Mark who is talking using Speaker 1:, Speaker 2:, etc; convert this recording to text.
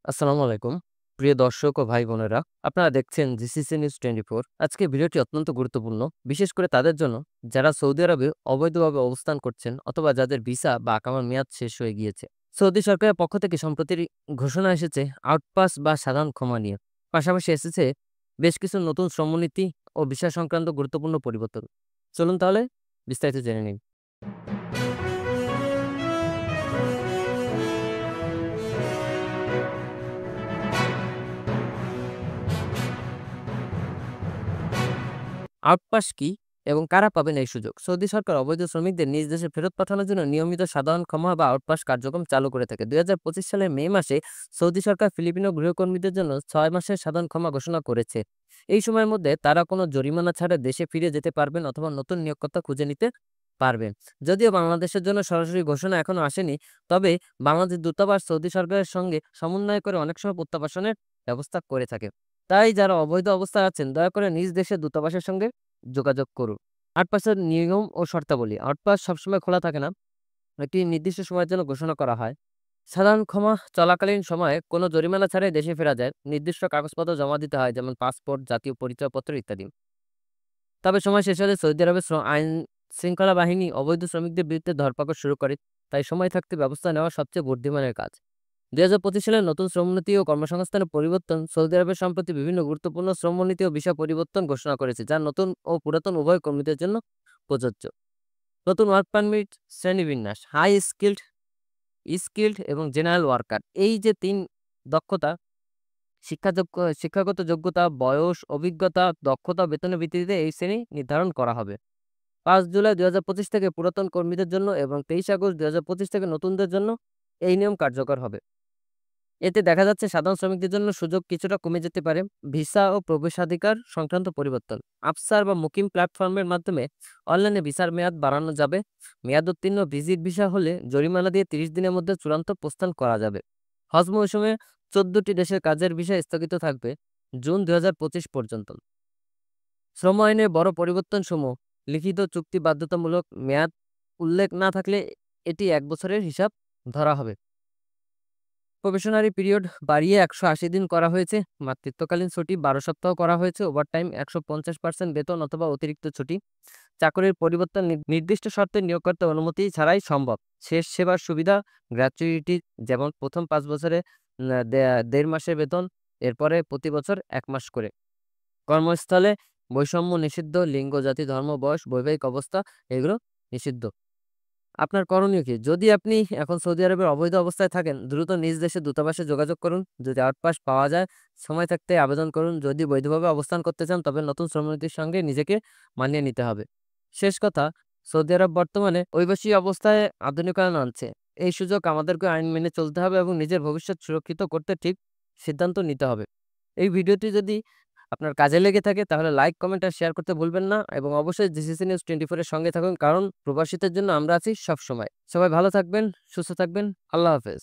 Speaker 1: আসসালামু আলাইকুম। প্রিয় দর্শক ও ভাই বোনেরা, আপনারা দেখছেন জিসিসি নিউজ 24। আজকে ভিডিওটি অত্যন্ত গুরুত্বপূর্ণ, বিশেষ করে তাদের জন্য যারা সৌদি আরবে অবৈধভাবে অবস্থান করছেন অথবা যাদের ভিসা বা আকামার মেয়াদ শেষ হয়ে গিয়েছে। সৌদি সরকারের পক্ষ থেকে সম্প্রতি ঘোষণা এসেছে আউটপাস বা সাধারণ ক্ষমা নিয়ে। পাশাপাশি এসেছে বেশ কিছু নতুন শ্রমনীতি ও ভিসা সংক্রান্ত গুরুত্বপূর্ণ পরিবর্তন। চলুন তাহলে বিস্তারিত জেনে নিই। আউটপাস কি এবং কারা পাবেন এই সুযোগ? সৌদি সরকার অবৈধ শ্রমিকদের নিজ দেশে ফেরত পাঠানোর জন্য নিয়মিত সাধারণ ক্ষমা বা আউটপাস কার্যক্রম চালু করে থাকে। ২০২৫ সালের মে মাসে সৌদি সরকার ফিলিপিনো গৃহকর্মীদের জন্য ৬ মাসের সাধারণ ক্ষমা ঘোষণা করেছে। এই সময়ের মধ্যে তারা কোনো জরিমানা ছাড়া দেশে ফিরে যেতে পারবেন অথবা নতুন নিয়োগকর্তা খুঁজে নিতে পারবেন। যদিও বাংলাদেশের জন্য সরাসরি ঘোষণা এখনো আসেনি, তবে বাংলাদেশ দূতাবাস সৌদি সরকারের সঙ্গে সমন্বয় করে অনেক সময় প্রত্যাবাসনের ব্যবস্থা করে থাকে। তাই যারা অবৈধ অবস্থায় আছেন দয়া করে নিজ দেশের দূতাবাসের সঙ্গে যোগাযোগ করুন। আউটপাসের নিয়ম ও শর্তাবলী। আউটপাস সবসময় খোলা থাকে না। একটি নির্দিষ্ট সময়ের জন্য ঘোষণা করা হয়। সাধারণ ক্ষমা চলাকালীন সময়ে কোনো জরিমানা ছাড়াই দেশে ফেরা যায়। নির্দিষ্ট কাগজপত্র জমা দিতে হয়, যেমন পাসপোর্ট, জাতীয় পরিচয়পত্র ইত্যাদি। তবে সময় শেষ হলে সৌদি আরবের আইন শৃঙ্খলা বাহিনী অবৈধ শ্রমিকদের বিরুদ্ধে ধরপাকড় শুরু করে। তাই সময় থাকতে ব্যবস্থা নেওয়া সবচেয়ে বুদ্ধিমানের কাজ। ২০২৫ সালের নতুন শ্রমনীতি ও কর্মসংস্থানের পরিবর্তন। সৌদি আরবের সম্প্রতি বিভিন্ন গুরুত্বপূর্ণ শ্রমনীতি ও বিষয় পরিবর্তন ঘোষণা করেছে, যা নতুন ও পুরাতন উভয় কর্মীদের জন্য প্রযোজ্য। নতুন ওয়ার্ক পারমিট শ্রেণীবিন্যাস: হাই স্কিল্ড, স্কিল্ড এবং জেনারেল ওয়ার্কার। এই যে তিন দক্ষতা, শিক্ষাগত যোগ্যতা, বয়স, অভিজ্ঞতা, দক্ষতা ও বেতনের ভিত্তিতে এই শ্রেণী নির্ধারণ করা হবে। ৫ জুলাই ২০২৫ থেকে পুরাতন কর্মীদের জন্য এবং ২৩ আগস্ট ২০২৫ থেকে নতুনদের জন্য এই নিয়ম কার্যকর হবে। এতে দেখা যাচ্ছে সাধারণ শ্রমিকদের জন্য সুযোগ কিছুটা কমে যেতে পারে। ভিসা ও প্রবেশাধিকার সংক্রান্ত পরিবর্তন: আফসার বা মুকিম প্ল্যাটফর্মের মাধ্যমে অনলাইনে ভিসার মেয়াদ বাড়ানো যাবে। মেয়াদ উত্তীর্ণ ভিজিট ভিসা হলে জরিমানা দিয়ে ৩০ দিনের মধ্যে চূড়ান্ত প্রস্থান করা যাবে। হজ মৌসুমে ১৪টি দেশের কাজের ভিসা স্থগিত থাকবে জুন ২০২৫ পর্যন্ত। শ্রম আইনের বড় পরিবর্তনসমূহ: লিখিত চুক্তি বাধ্যতামূলক, মেয়াদ উল্লেখ না থাকলে এটি ১ বছরের হিসাব ধরা হবে। প্রবেশনারি পিরিয়ড বাড়িয়ে ১৮০ দিন করা হয়েছে। মাতৃত্বকালীন ছুটি ১২ সপ্তাহ করা হয়েছে। ওভারটাইম ১৫০% বেতন অথবা অতিরিক্ত ছুটি। চাকরির পরিবর্তন নির্দিষ্ট শর্তে নিয়োগকর্তার অনুমতি ছাড়াই সম্ভব। শেষ সেবার সুবিধা: গ্র্যাচুইটি, যেমন প্রথম ৫ বছরে ১.৫ মাসের বেতন, এরপরে প্রতি বছর ১ মাস করে। কর্মস্থলে বৈষম্য নিষিদ্ধ। লিঙ্গ, জাতি, ধর্ম, বয়স, বৈবাহিক অবস্থা এগুলো নিষিদ্ধ। আপনার করণীয় কি? যদি আপনি এখন সৌদি আরবের অবৈধ অবস্থায় থাকেন, দ্রুত নিজ দেশের দূতাবাসে যোগাযোগ করুন। যদি আউটপাস পাওয়া যায়, সময় থাকতে আবেদন করুন। যদি বৈধভাবে অবস্থান করতে চান, তবে নতুন শ্রমনীতির সঙ্গে নিজেকে মানিয়ে নিতে হবে। শেষ কথা, সৌদি আরব বর্তমানে অভিবাসী অবস্থায় আধুনিকায়ন আনছে। এই সুযোগ আমাদেরকে আইন মেনে চলতে হবে এবং নিজের ভবিষ্যৎ সুরক্ষিত করতে ঠিক সিদ্ধান্ত নিতে হবে। এই ভিডিওটি যদি আপনার কাজে লেগে থাকে তাহলে লাইক, কমেন্ট আর শেয়ার করতে ভুলবেন না এবং অবশ্যই জিসিসি নিউজ 24 এর সঙ্গে থাকুন, কারণ প্রবাসীদের জন্য আমরা আছি সবসময়। সবাই ভালো থাকবেন, সুস্থ থাকবেন। আল্লাহ হাফেজ।